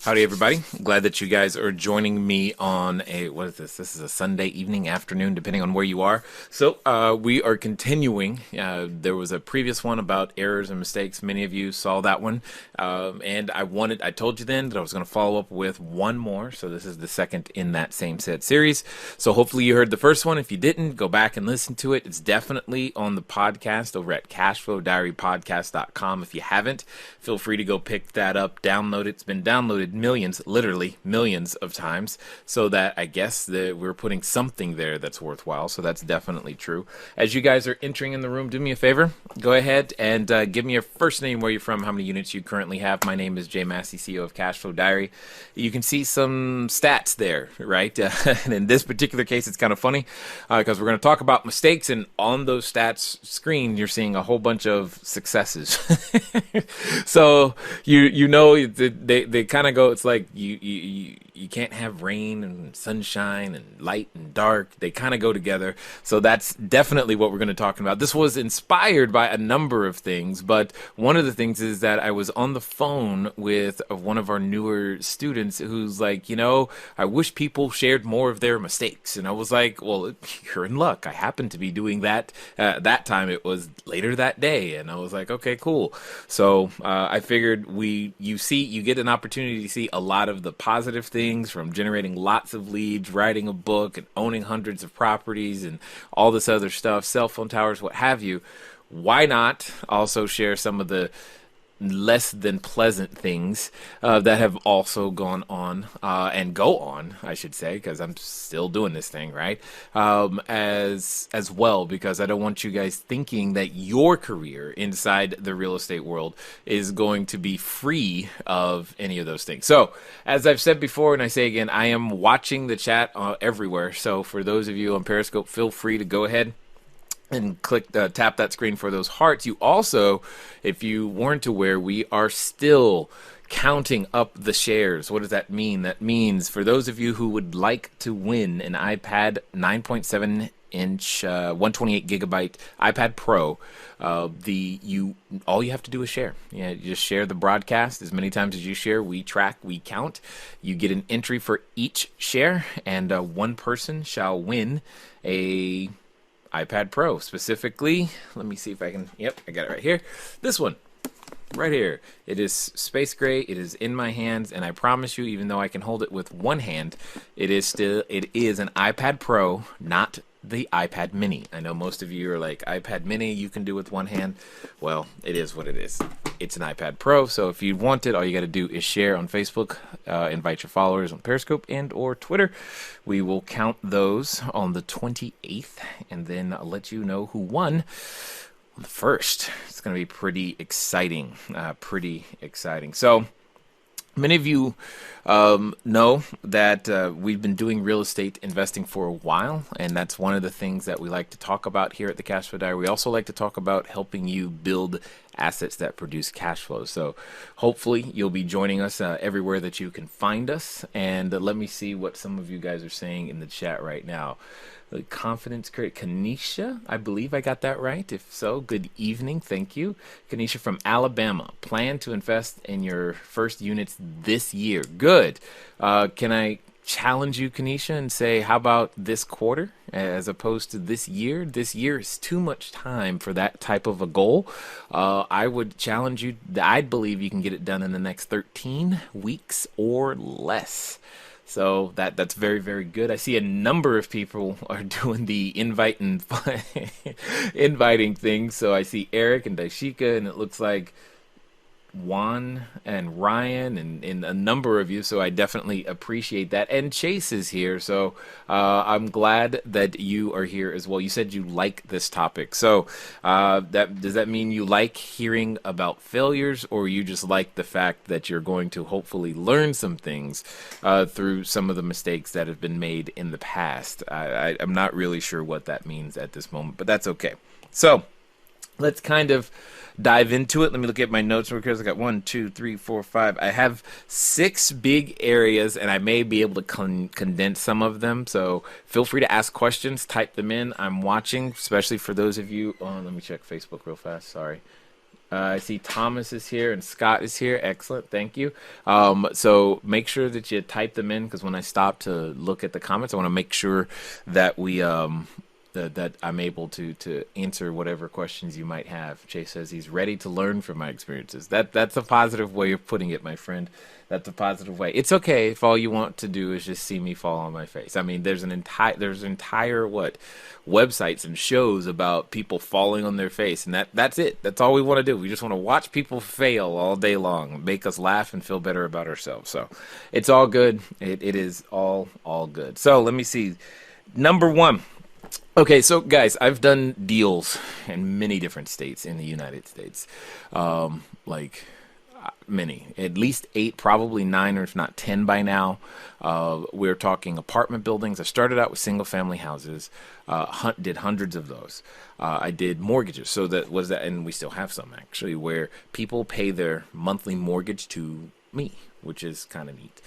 Howdy, everybody. Glad that you guys are joining me on what is this? This is a Sunday evening, afternoon, depending on where you are. So we are continuing. There was a previous one about errors and mistakes. Many of you saw that one. And I told you then that I was going to follow up with one more. So this is the second in that same set series. So hopefully you heard the first one. If you didn't, go back and listen to it. It's definitely on the podcast over at CashFlowDiaryPodcast.com. If you haven't, feel free to go pick that up, download it. It's been downloaded literally millions of times, so that I guess that we're putting something there that's worthwhile. So that's definitely true. As you guys are entering in the room, do me a favor, go ahead and give me your first name, where you're from, how many units you currently have. My name is Jay Massey, CEO of CashFlow Diary. You can see some stats there, right? And in this particular case, it's kind of funny because we're going to talk about mistakes, and on those stats screen, you're seeing a whole bunch of successes. So you know they kind of go. It's like you can't have rain and sunshine and light and dark. They kind of go together. So that's definitely what we're going to talk about. This was inspired by a number of things, but one of the things is that I was on the phone with one of our newer students who's like, I wish people shared more of their mistakes. And I was like, well, you're in luck. I happened to be doing that. That time it was later that day. And I was like, okay, cool. So I figured you get an opportunity to see a lot of the positive things, from generating lots of leads, writing a book, and owning hundreds of properties and all this other stuff, cell phone towers, what have you. Why not also share some of the less than pleasant things that have also gone on and go on, I should say, because I'm still doing this thing, right? As well, because I don't want you guys thinking that your career inside the real estate world is going to be free of any of those things. So, as I've said before, and I say again, I am watching the chat everywhere. So, for those of you on Periscope, feel free to go ahead and tap that screen for those hearts. You also, if you weren't aware, we are still counting up the shares. What does that mean? That means for those of you who would like to win an iPad 9.7-inch 128 gigabyte iPad Pro, all you have to do is share. You just share the broadcast as many times as you share. We track, we count. You get an entry for each share, and one person shall win a iPad Pro. Specifically, let me see if I can, yep, I got it right here. This one, right here. It is space gray, it is in my hands, and I promise you, even though I can hold it with one hand, it is an iPad Pro, not the iPad Mini. I know most of you are like, iPad Mini you can do with one hand. Well, it is what it is. It's an iPad Pro, so if you want it, all you got to do is share on Facebook, invite your followers on Periscope and or Twitter. We will count those on the 28th, and then I'll let you know who won on the 1st. It's going to be pretty exciting, So, many of you know that we've been doing real estate investing for a while, and that's one of the things that we like to talk about here at the CashFlow Diary. We also like to talk about helping you build assets that produce cash flow. So hopefully you'll be joining us everywhere that you can find us. And let me see what some of you guys are saying in the chat right now. The confidence create Kanisha, I believe I got that right. If so, good evening. Thank you. Kanisha from Alabama. Plan to invest in your first units this year. Good. Can I challenge you, Kanisha, and say, how about this quarter as opposed to this year? This year is too much time for that type of a goal. I would challenge you. I'd believe you can get it done in the next 13 weeks or less. So that's very, very good. I see a number of people are doing the invite and inviting things. So I see Eric and Daishika, and it looks like Juan and Ryan and a number of you. So I definitely appreciate that. And Chase is here. So I'm glad that you are here as well. You said you like this topic. So does that mean you like hearing about failures, or you just like the fact that you're going to hopefully learn some things through some of the mistakes that have been made in the past? I'm not really sure what that means at this moment, but that's okay. So let's kind of dive into it. Let me look at my notes because I got 1, 2, 3, 4, 5. I have 6 big areas, and I may be able to condense some of them. So feel free to ask questions, type them in. I'm watching, especially for those of you on. Let me check Facebook real fast. Sorry. I see Thomas is here and Scott is here. Excellent, thank you. So make sure that you type them in because when I stop to look at the comments, I want to make sure that we that I'm able to answer whatever questions you might have. Chase says he's ready to learn from my experiences. That's a positive way of putting it, my friend. That's a positive way. It's okay if all you want to do is just see me fall on my face. I mean, there's entire what websites and shows about people falling on their face, and that's it. That's all we want to do. We just want to watch people fail all day long, make us laugh and feel better about ourselves. So it's all good. It is all good. So let me see. Number one. Okay, so guys, I've done deals in many different states in the United States, like many, at least 8, probably 9, or if not 10 by now. We're talking apartment buildings. I started out with single family houses, did hundreds of those. I did mortgages, so that was that, and we still have some actually, where people pay their monthly mortgage to me, which is kind of neat.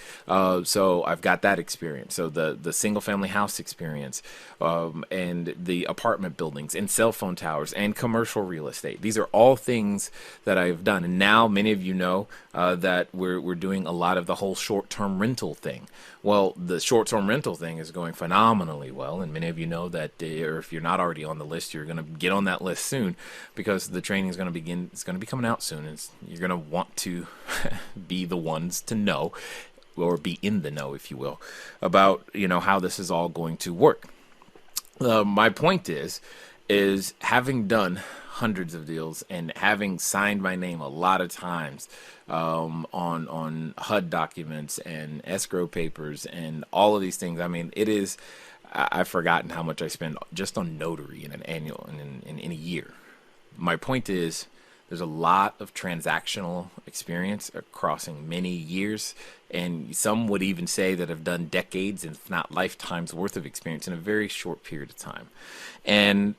So I've got that experience. So the single family house experience, and the apartment buildings and cell phone towers and commercial real estate. These are all things that I've done. And now many of you know that we're doing a lot of the whole short-term rental thing. Well, the short-term rental thing is going phenomenally well. And many of you know that, or if you're not already on the list, you're going to get on that list soon because the training is going to begin. It's going to be coming out soon. You're going to want to be the ones to know, or be in the know, if you will, about how this is all going to work. My point is having done hundreds of deals and having signed my name a lot of times on HUD documents and escrow papers and all of these things. I mean, I've forgotten how much I spend just on notary in an annual in a year. My point is, there's a lot of transactional experience crossing many years, and some would even say that I've done decades, if not lifetimes worth of experience in a very short period of time. And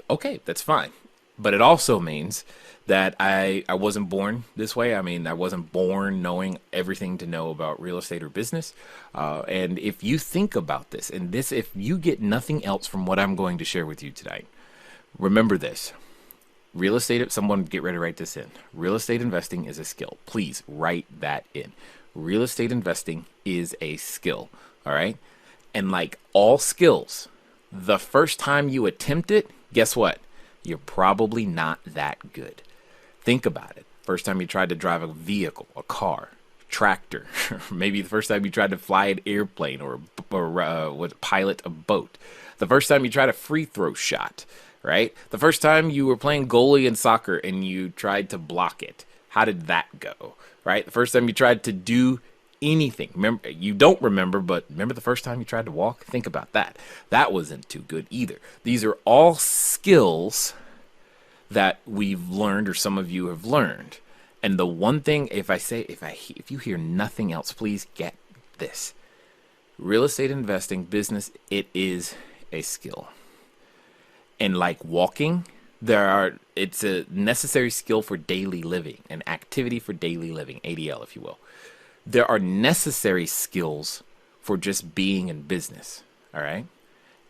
okay, that's fine. But it also means that I wasn't born this way. I mean, I wasn't born knowing everything to know about real estate or business. And if you think about this, if you get nothing else from what I'm going to share with you tonight, remember this. Real estate, someone get ready to write this in. Real estate investing is a skill. Please write that in. Real estate investing is a skill. All right. And like all skills, the first time you attempt it, guess what? You're probably not that good. Think about it. First time you tried to drive a vehicle, a car, tractor, maybe the first time you tried to fly an airplane or pilot a boat. The first time you tried a free throw shot. Right? The first time you were playing goalie in soccer and you tried to block it, how did that go? Right? The first time you tried to do anything, remember, you don't remember, but remember the first time you tried to walk? Think about that. That wasn't too good either. These are all skills that we've learned, or some of you have learned. And the one thing, if you hear nothing else, please get this. Real estate investing, business, it is a skill. And like walking, it's a necessary skill for daily living, an activity for daily living, ADL, if you will. There are necessary skills for just being in business, all right?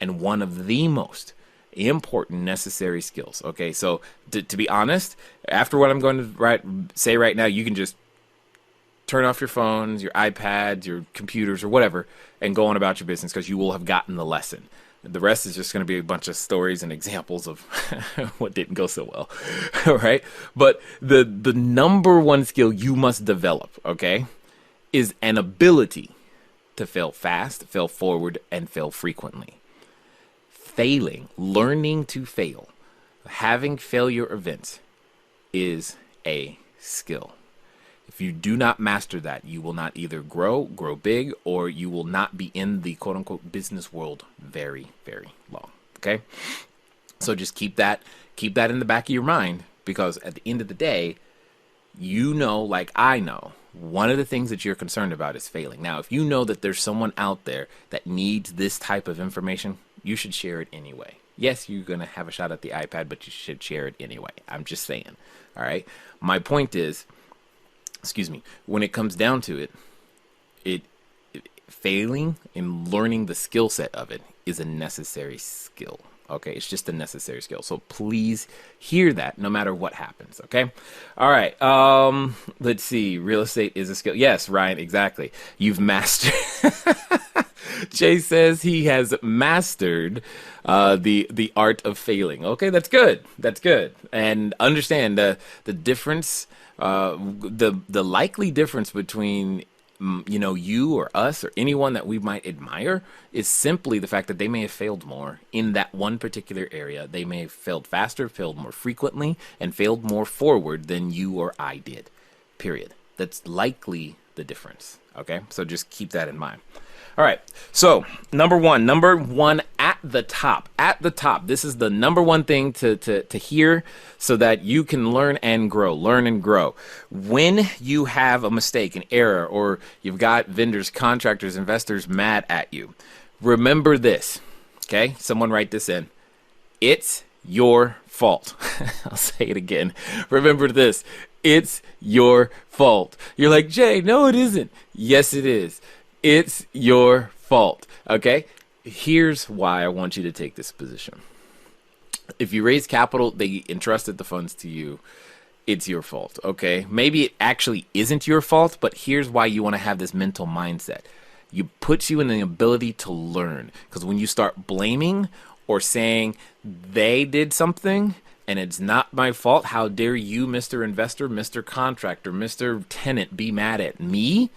And one of the most important necessary skills, okay? So to be honest, after what I'm going to say right now, you can just turn off your phones, your iPads, your computers, or whatever, and go on about your business because you will have gotten the lesson. The rest is just going to be a bunch of stories and examples of what didn't go so well, all right? But the number one skill you must develop, okay, is an ability to fail fast, fail forward, and fail frequently. Failing, learning to fail, having failure events is a skill. If you do not master that, you will not either grow big, or you will not be in the quote-unquote business world very, very long, okay? So just keep that in the back of your mind, because at the end of the day, like I know, one of the things that you're concerned about is failing. Now, if you know that there's someone out there that needs this type of information, you should share it anyway. Yes, you're going to have a shot at the iPad, but you should share it anyway. I'm just saying, all right? My point is, when it comes down to it, failing and learning the skill set of it is a necessary skill. Okay, it's just a necessary skill. So please hear that no matter what happens. Okay. All right. Let's see. Real estate is a skill. Yes, Ryan, exactly. You've mastered. Jay says he has mastered the art of failing. Okay, that's good. That's good. And understand the difference, the likely difference between you or us or anyone that we might admire is simply the fact that they may have failed more in that one particular area. They may have failed faster, failed more frequently, and failed more forward than you or I did. Period. That's likely the difference. Okay, so just keep that in mind. All right, so number one at the top. This is the number one thing to hear so that you can learn and grow. When you have a mistake, an error, or you've got vendors, contractors, investors mad at you, remember this, okay? Someone write this in. It's your fault. I'll say it again. Remember this. It's your fault. You're like, Jay, no, it isn't. Yes, it is. It's your fault, okay? Here's why I want you to take this position. If you raise capital, they entrusted the funds to you. It's your fault, okay? Maybe it actually isn't your fault, but here's why you want to have this mental mindset. It puts you in the ability to learn, because when you start blaming or saying they did something and it's not my fault, how dare you, Mr. Investor, Mr. Contractor, Mr. Tenant, be mad at me?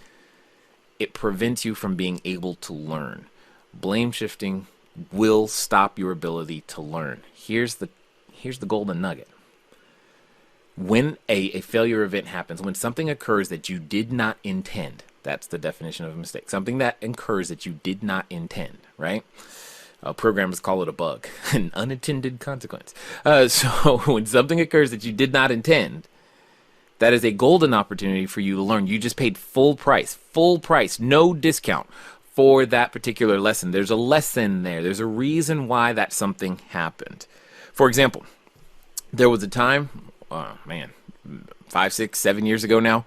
It prevents you from being able to learn. Blame shifting will stop your ability to learn. Here's the golden nugget. When a failure event happens, when something occurs that you did not intend, that's the definition of a mistake. Something that occurs that you did not intend, right? Programmers call it a bug, an unintended consequence. So when something occurs that you did not intend, that is a golden opportunity for you to learn. You just paid full price, no discount for that particular lesson. There's a lesson there. There's a reason why that something happened. For example, there was a time, 5, 6, 7 years ago now,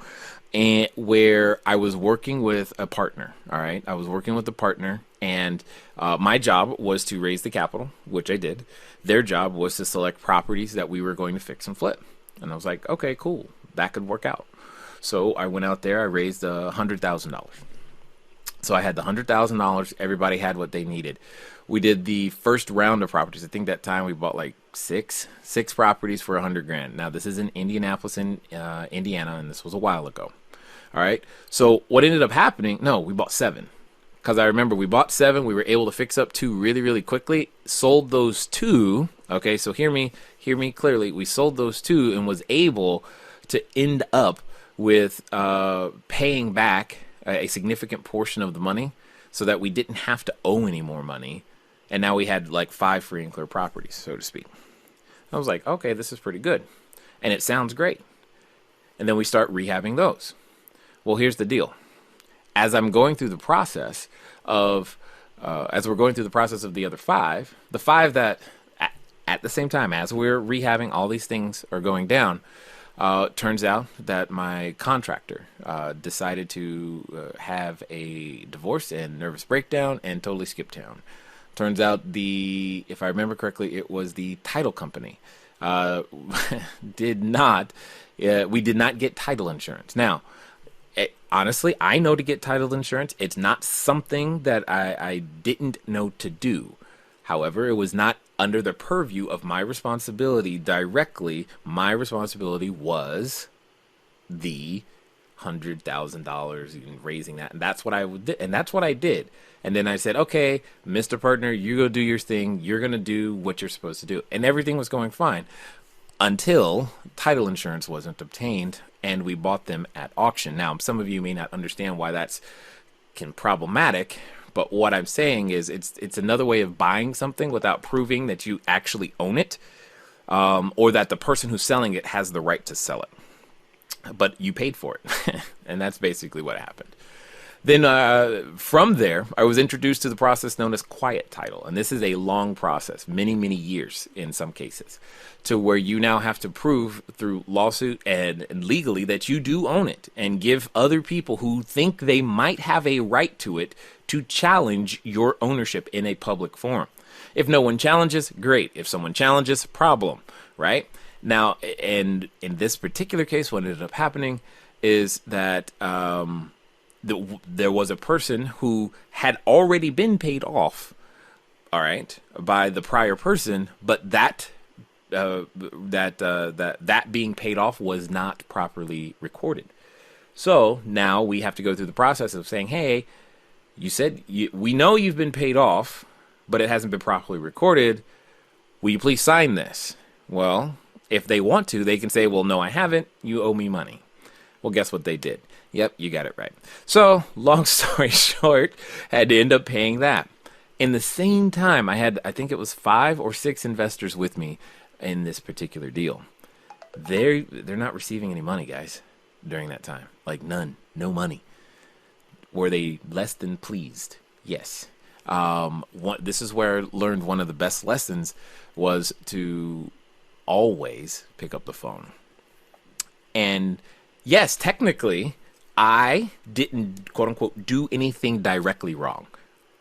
and where I was working with a partner. All right, I was working with a partner, and my job was to raise the capital, which I did. Their job was to select properties that we were going to fix and flip. And I was like, okay, cool. That could work out. So I went out there, I raised $100,000. So I had the $100,000, everybody had what they needed. We did the first round of properties. I think that time we bought like six properties for $100,000. Now this is in Indianapolis, in Indiana, and this was a while ago. All right. So what ended up happening? No, we bought 7. Because I remember we bought 7. We were able to fix up 2 really, really quickly. Sold those 2. Okay, so hear me clearly. We sold those 2 and was able to end up with paying back a significant portion of the money so that we didn't have to owe any more money. And now we had like 5 free and clear properties, so to speak. I was like, okay, this is pretty good. And it sounds great. And then we start rehabbing those. Well, here's the deal. As I'm going through the process of, as we're going through the process of the other 5, the 5 that at the same time as we're rehabbing, all these things are going down. Turns out that my contractor decided to have a divorce and nervous breakdown and totally skip town. Turns out if I remember correctly, it was the title company we did not get title insurance. Now, honestly, I know to get title insurance. It's not something that I didn't know to do. However, it was not under the purview of my responsibility directly. My responsibility was the $100,000 and raising that. And that's what I did. And then I said, okay, Mr. Partner, you go do your thing. You're going to do what you're supposed to do. And everything was going fine until title insurance wasn't obtained and we bought them at auction. Now, some of you may not understand why that's problematic, but what I'm saying is it's another way of buying something without proving that you actually own it, or that the person who's selling it has the right to sell it. But you paid for it, and that's basically what happened. Then from there, I was introduced to the process known as quiet title. And this is a long process, many, many years in some cases, to where you now have to prove through lawsuit and legally that you do own it and give other people who think they might have a right to it to challenge your ownership in a public forum. If no one challenges, great. If someone challenges, problem, right? Now, and in this particular case, what ended up happening is that there was a person who had already been paid off, all right, by the prior person, but that being paid off was not properly recorded. So now we have to go through the process of saying, hey, you said we know you've been paid off, but it hasn't been properly recorded. Will you please sign this? Well, if they want to, they can say, well, no, I haven't. You owe me money. Well, guess what they did? Yep, you got it right. So, long story short, had to end up paying that. In the same time, I think it was 5 or 6 investors with me in this particular deal. They're not receiving any money, guys, during that time. Like none, no money. Were they less than pleased? Yes. This is where I learned one of the best lessons was to always pick up the phone. And yes, technically, I didn't, quote unquote, do anything directly wrong.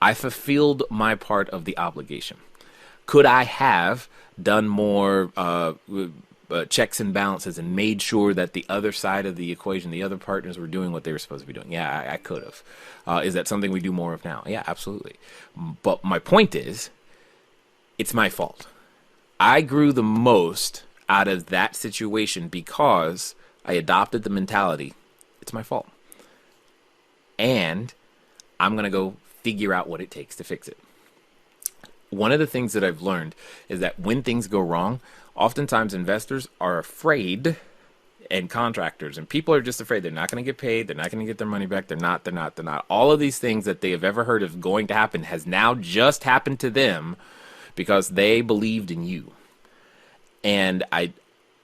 I fulfilled my part of the obligation. Could I have done more checks and balances and made sure that the other side of the equation, the other partners were doing what they were supposed to be doing? Yeah, I could have. Is that something we do more of now? Yeah, absolutely. But my point is, it's my fault. I grew the most out of that situation because I adopted the mentality, it's my fault. And I'm going to go figure out what it takes to fix it. One of the things that I've learned is that when things go wrong, oftentimes investors are afraid, and contractors and people are just afraid they're not going to get paid. They're not going to get their money back. They're not. All of these things that they have ever heard of going to happen has now just happened to them because they believed in you. And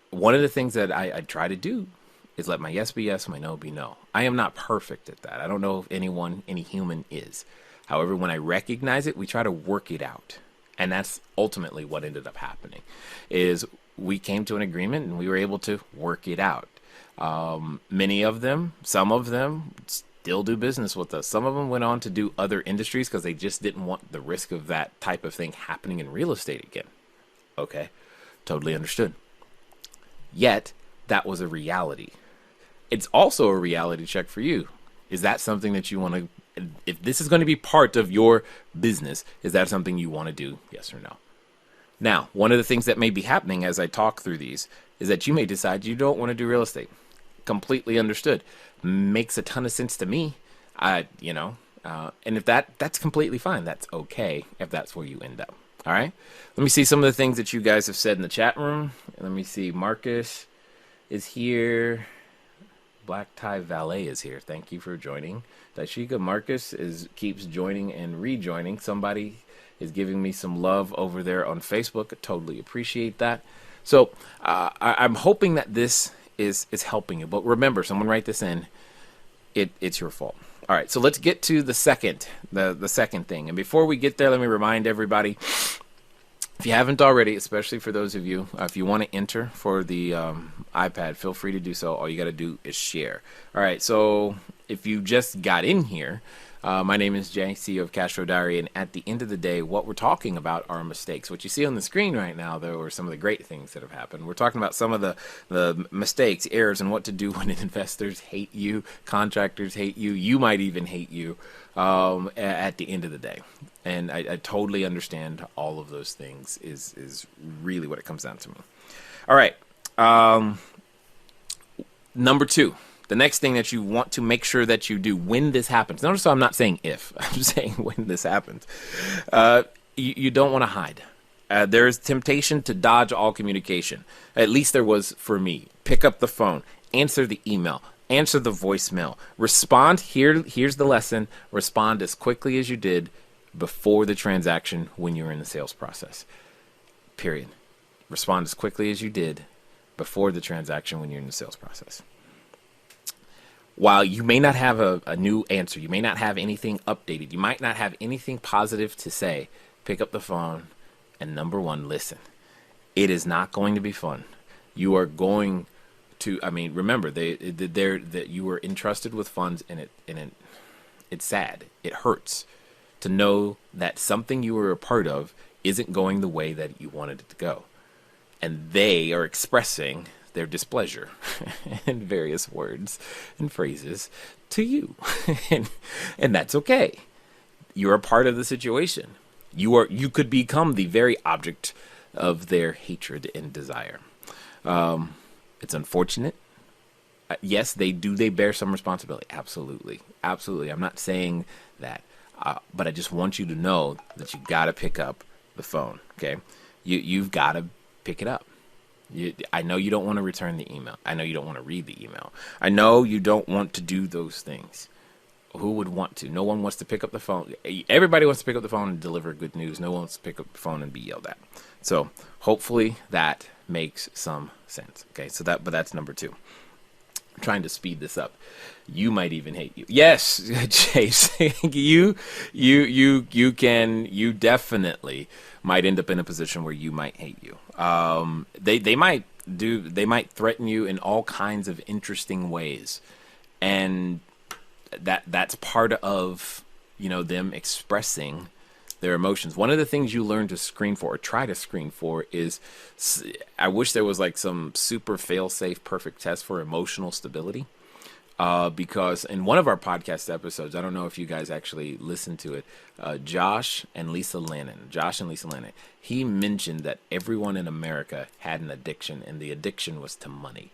one of the things that I try to do is let my yes be yes, my no be no. I am not perfect at that. I don't know if any human is. However, when I recognize it, we try to work it out. And that's ultimately what ended up happening, is we came to an agreement and we were able to work it out. Many of them, some of them still do business with us. Some of them went on to do other industries because they just didn't want the risk of that type of thing happening in real estate again. Okay, totally understood. Yet, that was a reality. It's also a reality check for you. Is that something that you want to, if this is going to be part of your business, is that something you want to do? Yes or no? Now, one of the things that may be happening as I talk through these is that you may decide you don't want to do real estate. Completely understood. Makes a ton of sense to me. And if that's completely fine. That's okay if that's where you end up. All right. Let me see some of the things that you guys have said in the chat room. Let me see. Marcus is here. Black Tie Valet is here. Thank you for joining. Daishika Marcus keeps joining and rejoining. Somebody is giving me some love over there on Facebook. I totally appreciate that. So I'm hoping that this is helping you. But remember, someone write this in. It's your fault. All right, so let's get to the second thing. And before we get there, let me remind everybody, if you haven't already, especially for those of you, if you want to enter for the iPad, feel free to do so. All you got to do is share. All right, so if you just got in here, my name is Jay, CEO of CashFlowDiary, and at the end of the day, what we're talking about are mistakes. What you see on the screen right now, though, are some of the great things that have happened. We're talking about some of the mistakes, errors, and what to do when investors hate you, contractors hate you, you might even hate you at the end of the day. And I totally understand all of those things is really what it comes down to me. All right. Number 2. The next thing that you want to make sure that you do when this happens. Notice I'm not saying if. I'm saying when this happens. You don't want to hide. There is temptation to dodge all communication. At least there was for me. Pick up the phone. Answer the email. Answer the voicemail. Respond. Here's the lesson. Respond as quickly as you did before the transaction when you were in the sales process. Period. Respond as quickly as you did before the transaction when you're in the sales process. while you may not have a new answer, you may not have anything updated, you might not have anything positive to say, pick up the phone and number one, listen. It is not going to be fun. You are going to, I mean, remember, that you were entrusted with funds, and it's sad. It hurts to know that something you were a part of isn't going the way that you wanted it to go. And they are expressing their displeasure in various words and phrases to you. and that's okay. You're a part of the situation. You could become the very object of their hatred and desire. It's unfortunate. Yes, they bear some responsibility. Absolutely. Absolutely. I'm not saying that. But I just want you to know that you got to pick up the phone. Okay. You've got to pick it up. I know you don't want to return the email. I know you don't want to read the email. I know you don't want to do those things. Who would want to? No one wants to pick up the phone. Everybody wants to pick up the phone and deliver good news. No one wants to pick up the phone and be yelled at. So hopefully that makes some sense. Okay, but that's number 2. I'm trying to speed this up. You might even hate you. Yes, Chase. you definitely might end up in a position where you might hate you. They might threaten you in all kinds of interesting ways, and that's part of them expressing their emotions. One of the things you learn to screen for, or try to screen for, is, I wish there was like some super fail-safe perfect test for emotional stability. Because in one of our podcast episodes, I don't know if you guys actually listened to it, Josh and Lisa Lannon, he mentioned that everyone in America had an addiction, and the addiction was to money.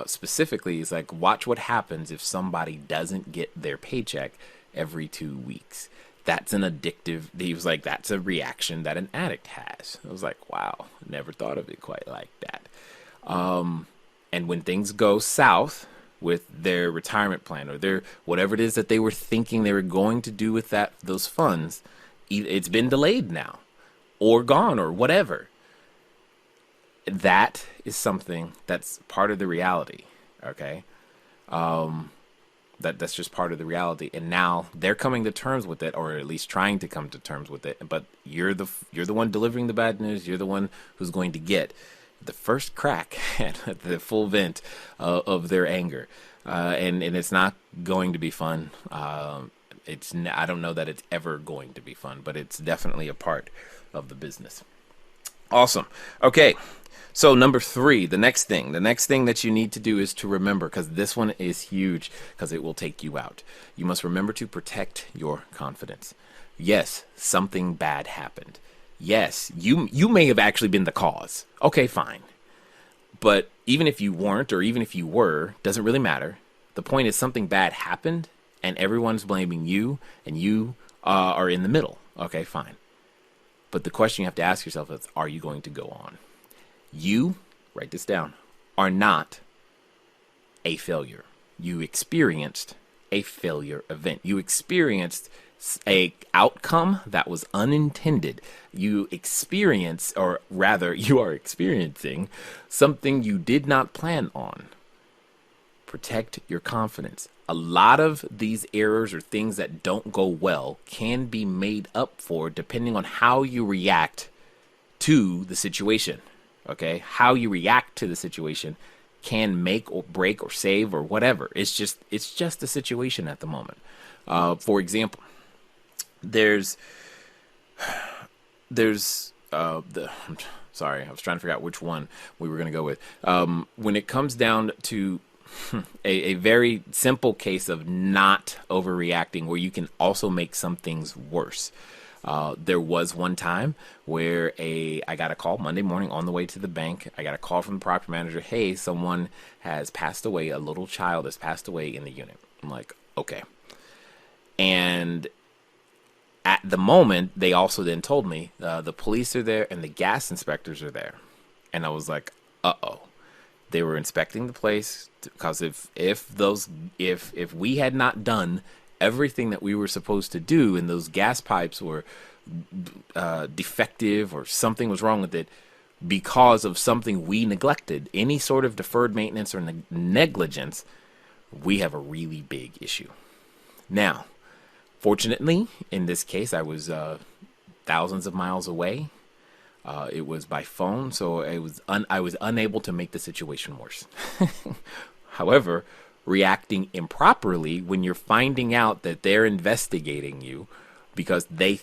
Specifically, he's like, watch what happens if somebody doesn't get their paycheck every 2 weeks. That's an addictive, he was like, that's a reaction that an addict has. I was like, wow, never thought of it quite like that. And when things go south with their retirement plan, or their whatever it is that they were thinking they were going to do with those funds, it's been delayed now, or gone, or whatever. That is something that's part of the reality. Okay. That's just part of the reality, and now they're coming to terms with it, or at least trying to come to terms with it. But you're the one delivering the bad news. You're the one who's going to get the first crack at the full vent of their anger, and it's not going to be fun. I don't know that it's ever going to be fun, but it's definitely a part of the business. Awesome. Okay. So number 3, the next thing that you need to do is to remember, because this one is huge, because it will take you out. You must remember to protect your confidence. Yes, something bad happened. Yes, you may have actually been the cause. Okay, fine. But even if you weren't, or even if you were, doesn't really matter. The point is, something bad happened, and everyone's blaming you, and you are in the middle. Okay, fine. But the question you have to ask yourself is, are you going to go on? You, write this down, are not a failure. You experienced a failure event. You experienced a outcome that was unintended. You experience, or rather, you are experiencing something you did not plan on. Protect your confidence. A lot of these errors or things that don't go well can be made up for depending on how you react to the situation. Okay, how you react to the situation can make or break or save or whatever. It's just a situation at the moment. For example, there's sorry, I was trying to figure out which one we were going to go with. When it comes down to a very simple case of not overreacting, where you can also make some things worse. There was one time where I got a call Monday morning on the way to the bank. I got a call from the property manager. Hey, someone has passed away. A little child has passed away in the unit. I'm like, okay. And at the moment, they also then told me the police are there and the gas inspectors are there. And I was like, uh-oh. They were inspecting the place, because if we had not done everything that we were supposed to do, and those gas pipes were defective, or something was wrong with it because of something we neglected, any sort of deferred maintenance or negligence, we have a really big issue. Now, fortunately, in this case, I was thousands of miles away. It was by phone, so I was unable to make the situation worse. However, reacting improperly when you're finding out that they're investigating you because they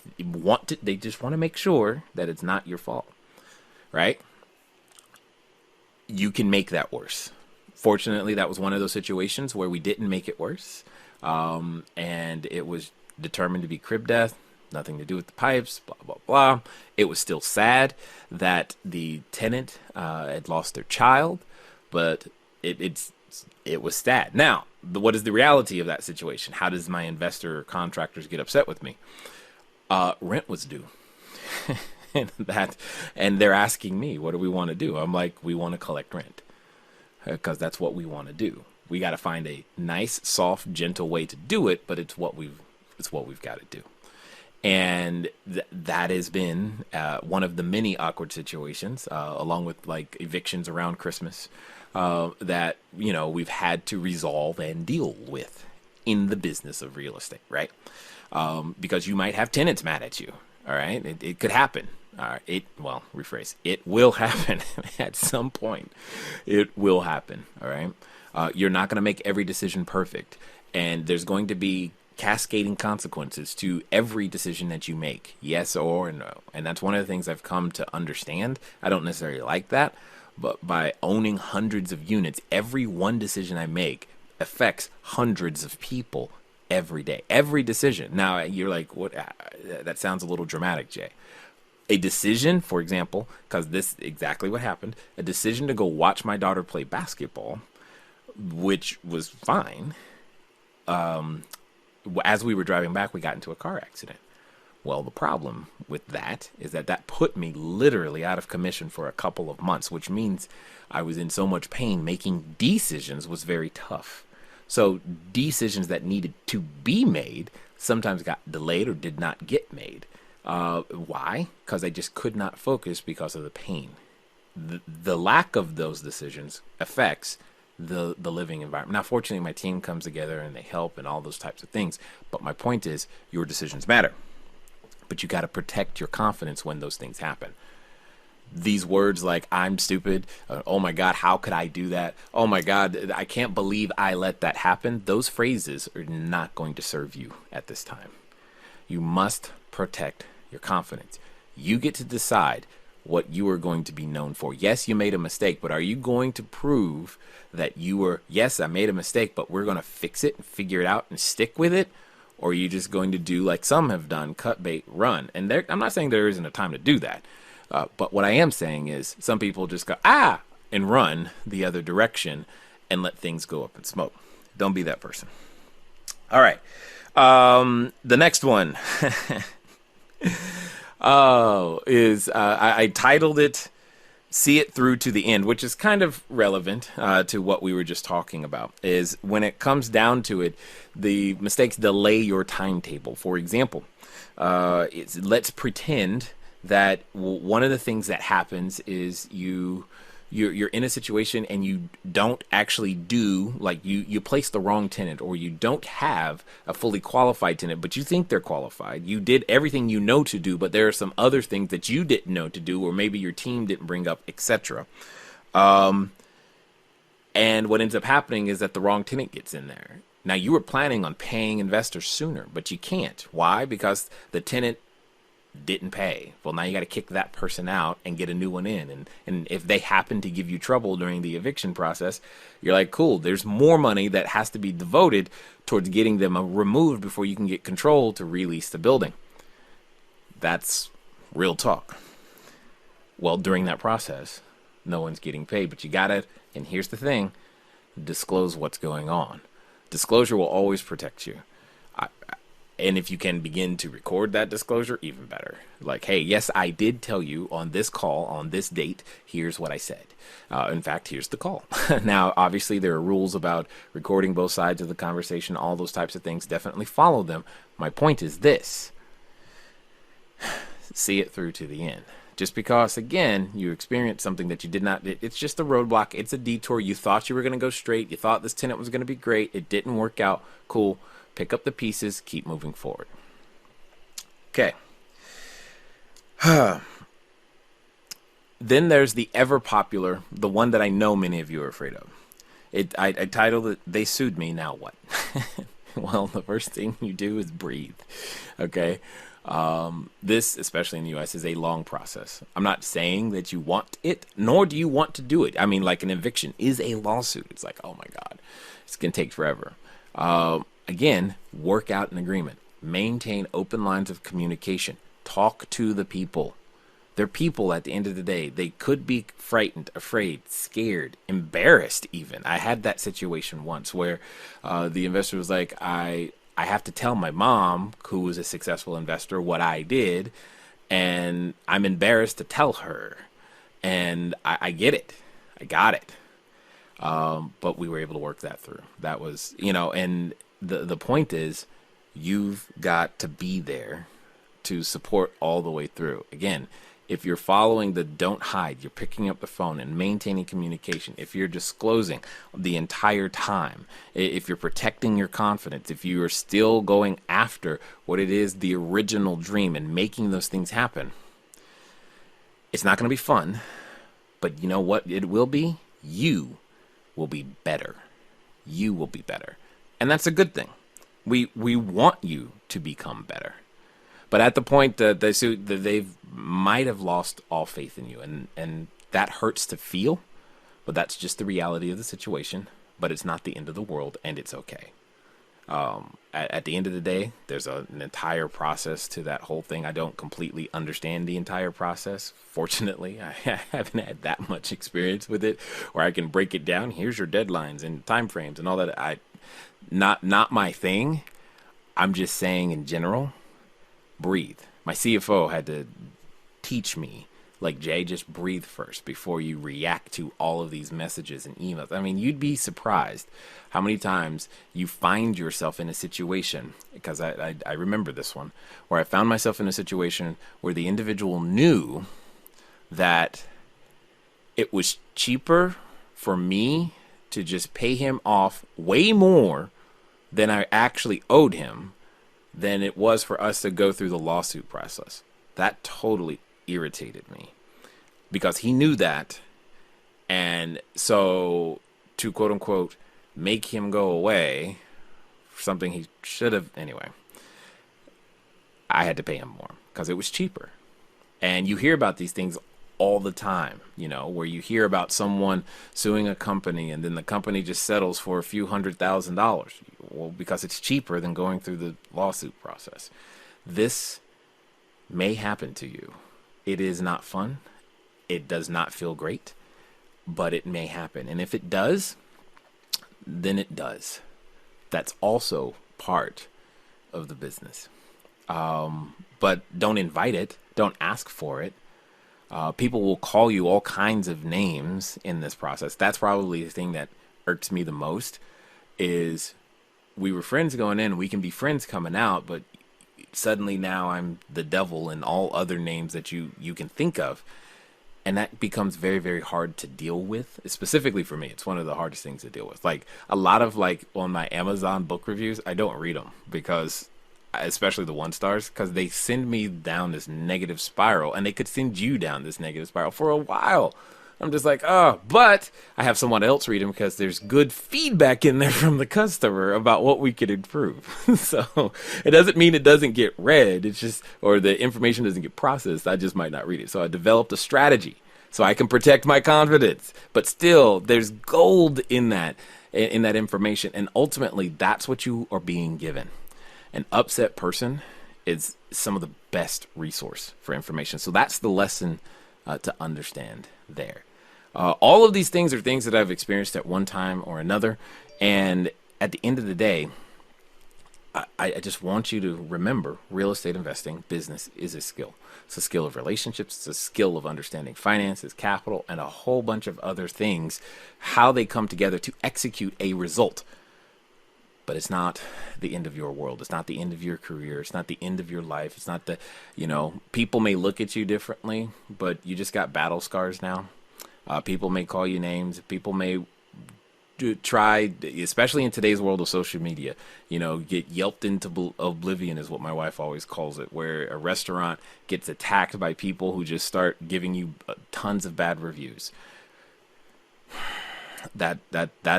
just want to make sure that it's not your fault, right? You can make that worse. Fortunately, that was one of those situations where we didn't make it worse. And it was determined to be crib death, nothing to do with the pipes, blah, blah, blah. It was still sad that the tenant had lost their child, but it was sad. Now, what is the reality of that situation? How does my investor or contractors get upset with me? Rent was due. and they're asking me, what do we want to do? I'm like, we want to collect rent because that's what we want to do. We got to find a nice, soft, gentle way to do it, but it's what we've got to do. And that has been one of the many awkward situations, along with like evictions around Christmas, that, you know, we've had to resolve and deal with in the business of real estate, right? Because you might have tenants mad at you. All right. It could happen. Rephrase. It will happen at some point. It will happen. All right. You're not going to make every decision perfect. And there's going to be cascading consequences to every decision that you make, yes or no. And that's one of the things I've come to understand. I don't necessarily like that, but by owning hundreds of units, every one decision I make affects hundreds of people every day, every decision. Now you're like, what? That sounds a little dramatic, Jay. A decision, for example, because this is exactly what happened, a decision to go watch my daughter play basketball, which was fine. As we were driving back, we got into a car accident. Well, the problem with that is that put me literally out of commission for a couple of months, which means I was in so much pain. Making decisions was very tough. So decisions that needed to be made sometimes got delayed or did not get made. Why? Because I just could not focus because of the pain. The lack of those decisions affects the living environment. Now, fortunately, my team comes together and they help and all those types of things. But my point is, your decisions matter. But you got to protect your confidence when those things happen. These words like, I'm stupid, oh my God, how could I do that? Oh my God, I can't believe I let that happen. Those phrases are not going to serve you at this time. You must protect your confidence. You get to decide what you are going to be known for. Yes, you made a mistake, but are you going to prove that you were, yes, I made a mistake, but we're going to fix it and figure it out and stick with it? Or are you just going to do like some have done, cut bait, run? And I'm not saying there isn't a time to do that. But what I am saying is some people just go, and run the other direction and let things go up in smoke. Don't be that person. All right. The next one I titled it, See It Through to the End, which is kind of relevant to what we were just talking about, is when it comes down to it, the mistakes delay your timetable. For example, let's pretend that one of the things that happens is you're in a situation and you don't actually do, like you place the wrong tenant, or you don't have a fully qualified tenant, but you think they're qualified. You did everything you know to do, but there are some other things that you didn't know to do, or maybe your team didn't bring up, etc. And what ends up happening is that the wrong tenant gets in there. Now, you were planning on paying investors sooner, but you can't. Why? Because the tenant didn't pay. Well, now you got to kick that person out and get a new one in. And if they happen to give you trouble during the eviction process, you're like, cool, there's more money that has to be devoted towards getting them removed before you can get control to release the building. That's real talk. Well, during that process, no one's getting paid, but you got to, and here's the thing, disclose what's going on. Disclosure will always protect you. And if you can begin to record that disclosure, even better. Like, hey, yes, I did tell you on this call, on this date, here's what I said. In fact, here's the call. Now, obviously, there are rules about recording both sides of the conversation, all those types of things. Definitely follow them. My point is this. See it through to the end. Just because, again, you experienced something that you did not, it's just a roadblock. It's a detour. You thought you were going to go straight. You thought this tenant was going to be great. It didn't work out. Cool. Pick up the pieces. Keep moving forward. Okay. Then there's the ever popular, the one that I know many of you are afraid of. I titled it, They Sued Me, Now What? Well, the first thing you do is breathe. Okay. This, especially in the US, is a long process. I'm not saying that you want it, nor do you want to do it. I mean, like an eviction is a lawsuit. It's like, oh my God, it's going to take forever. Again, work out an agreement. Maintain open lines of communication. Talk to the people. They're people at the end of the day. They could be frightened, afraid, scared, embarrassed even. I had that situation once where the investor was like, I have to tell my mom, who was a successful investor, what I did, and I'm embarrassed to tell her. And I get it. I got it. But we were able to work that through. That was, and the point is, you've got to be there to support all the way through. Again, if you're following the don't hide, you're picking up the phone and maintaining communication, if you're disclosing the entire time, if you're protecting your confidence, if you are still going after what it is, the original dream, and making those things happen, it's not going to be fun, but you know what it will be? You will be better. You will be better. And that's a good thing. We want you to become better. But at the point that they might have lost all faith in you, and that hurts to feel, but that's just the reality of the situation. But it's not the end of the world, and it's okay. At the end of the day, there's an entire process to that whole thing. I don't completely understand the entire process. Fortunately, I haven't had that much experience with it where I can break it down. Here's your deadlines and timeframes and all that. Not my thing. I'm just saying in general. Breathe. My CFO had to teach me, like, Jay, just breathe first before you react to all of these messages and emails. I mean, you'd be surprised how many times you find yourself in a situation, because I remember this one, where I found myself in a situation where the individual knew that it was cheaper for me to just pay him off way more than I actually owed him than it was for us to go through the lawsuit process. That totally irritated me because he knew that. And so to quote unquote make him go away for something he should have, anyway, I had to pay him more because it was cheaper. And you hear about these things all the time, where you hear about someone suing a company and then the company just settles for a few $100,000. Well, because it's cheaper than going through the lawsuit process. This may happen to you. It is not fun. It does not feel great, but it may happen. And if it does, then it does. That's also part of the business. But don't invite it. Don't ask for it. People will call you all kinds of names in this process. That's probably the thing that irks me the most is we were friends going in, we can be friends coming out, but suddenly now I'm the devil and all other names that you can think of. And that becomes very, very hard to deal with. Specifically for me, it's one of the hardest things to deal with. Like a lot of on my Amazon book reviews, I don't read them because, especially the 1-stars, because they send me down this negative spiral, and they could send you down this negative spiral for a while. I'm just like, but I have someone else read them because there's good feedback in there from the customer about what we could improve. So it doesn't mean it doesn't get read. It's just, or the information doesn't get processed. I just might not read it. So I developed a strategy so I can protect my confidence. But still, there's gold in that information. And ultimately, that's what you are being given. An upset person is some of the best resource for information. So that's the lesson to understand there. All of these things are things that I've experienced at one time or another. And at the end of the day, I just want you to remember real estate investing business is a skill. It's a skill of relationships. It's a skill of understanding finances, capital, and a whole bunch of other things, how they come together to execute a result. but it's not the end of your world. It's not the end of your career. It's not the end of your life. It's not the, people may look at you differently, but you just got battle scars now. People may call you names. People may try, especially in today's world of social media, get yelped into oblivion is what my wife always calls it, where a restaurant gets attacked by people who just start giving you tons of bad reviews. That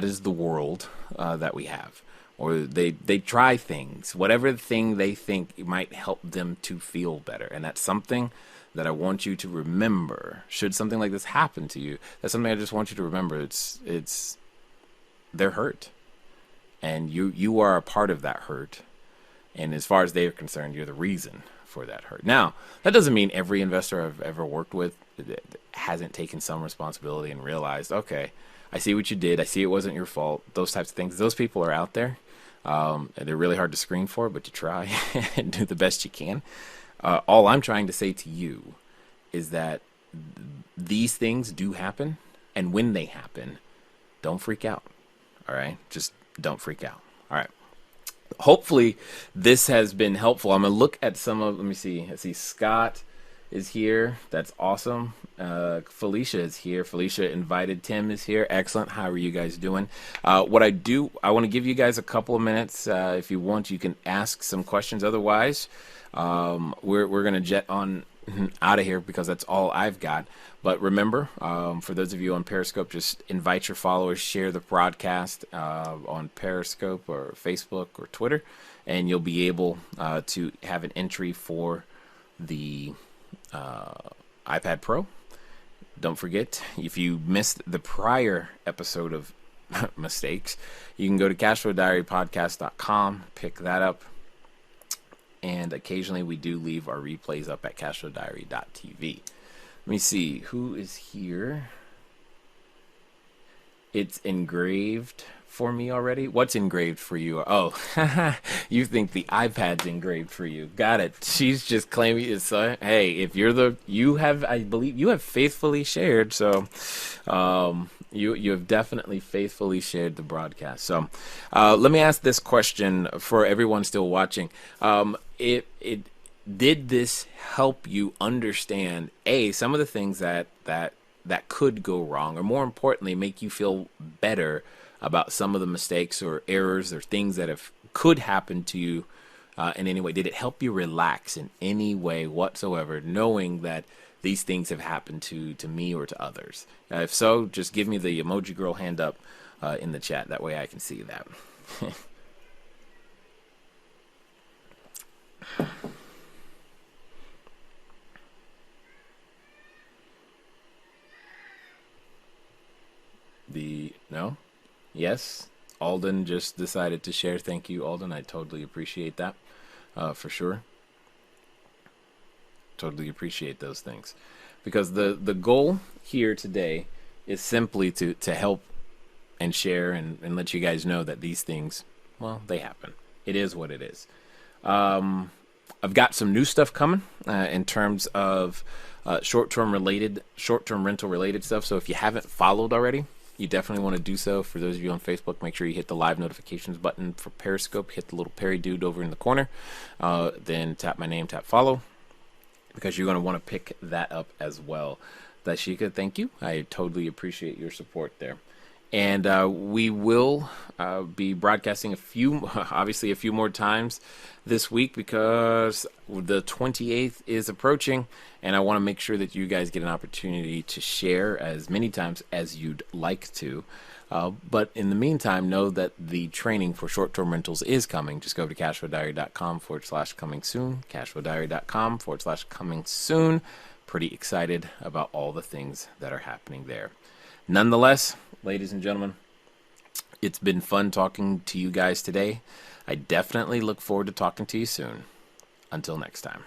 is the world that we have. Or they try things, whatever thing they think might help them to feel better. And that's something that I want you to remember. Should something like this happen to you, that's something I just want you to remember. It's they're hurt. And you are a part of that hurt. And as far as they are concerned, you're the reason for that hurt. Now, that doesn't mean every investor I've ever worked with hasn't taken some responsibility and realized, okay, I see what you did. I see it wasn't your fault. Those types of things. Those people are out there. They're really hard to screen for, but you try and do the best you can. All I'm trying to say to you is that these things do happen. And when they happen, don't freak out. All right? Just don't freak out. All right. Hopefully this has been helpful. I'm going to look at some of, let me see. I see Scott is here. That's awesome. Felicia is here. Felicia invited. Tim is here. Excellent. How are you guys doing? I want to give you guys a couple of minutes. If you want, you can ask some questions. Otherwise, we're going to jet on out of here because that's all I've got. But remember, for those of you on Periscope, just invite your followers, share the broadcast on Periscope or Facebook or Twitter, and you'll be able to have an entry for the iPad Pro. Don't forget, if you missed the prior episode of mistakes, you can go to CashFlowDiaryPodcast.com, pick that up, and occasionally we do leave our replays up at CashFlowDiary.tv. Let me see, who is here? It's engraved for me already. What's engraved for you? Oh, you think the iPad's engraved for you. Got it. She's just claiming it's, hey, if you're I believe you have faithfully shared. So, you have definitely faithfully shared the broadcast. So, let me ask this question for everyone still watching. Did this help you understand, some of the things that could go wrong, or more importantly, make you feel better about some of the mistakes or errors or things that could happen to you in any way? Did it help you relax in any way whatsoever, knowing that these things have happened to me or to others? If so, just give me the emoji girl hand up in the chat. That way I can see that. No? Yes? Alden just decided to share. Thank you, Alden. I totally appreciate that, for sure. Totally appreciate those things. Because the goal here today is simply to help and share and let you guys know that these things, well, they happen. It is what it is. I've got some new stuff coming in terms of short-term rental related stuff. So if you haven't followed already, you definitely want to do so. For those of you on Facebook, make sure you hit the live notifications button. For Periscope, hit the little Perry dude over in the corner. Then tap my name, tap follow, because you're going to want to pick that up as well. Dashika, thank you. I totally appreciate your support there. And we will be broadcasting obviously a few more times this week, because the 28th is approaching, and I want to make sure that you guys get an opportunity to share as many times as you'd like to. But in the meantime, know that the training for short-term rentals is coming. Just go to cashflowdiary.com/coming soon. cashflowdiary.com/coming soon. Pretty excited about all the things that are happening there. Nonetheless, ladies and gentlemen, it's been fun talking to you guys today. I definitely look forward to talking to you soon. Until next time.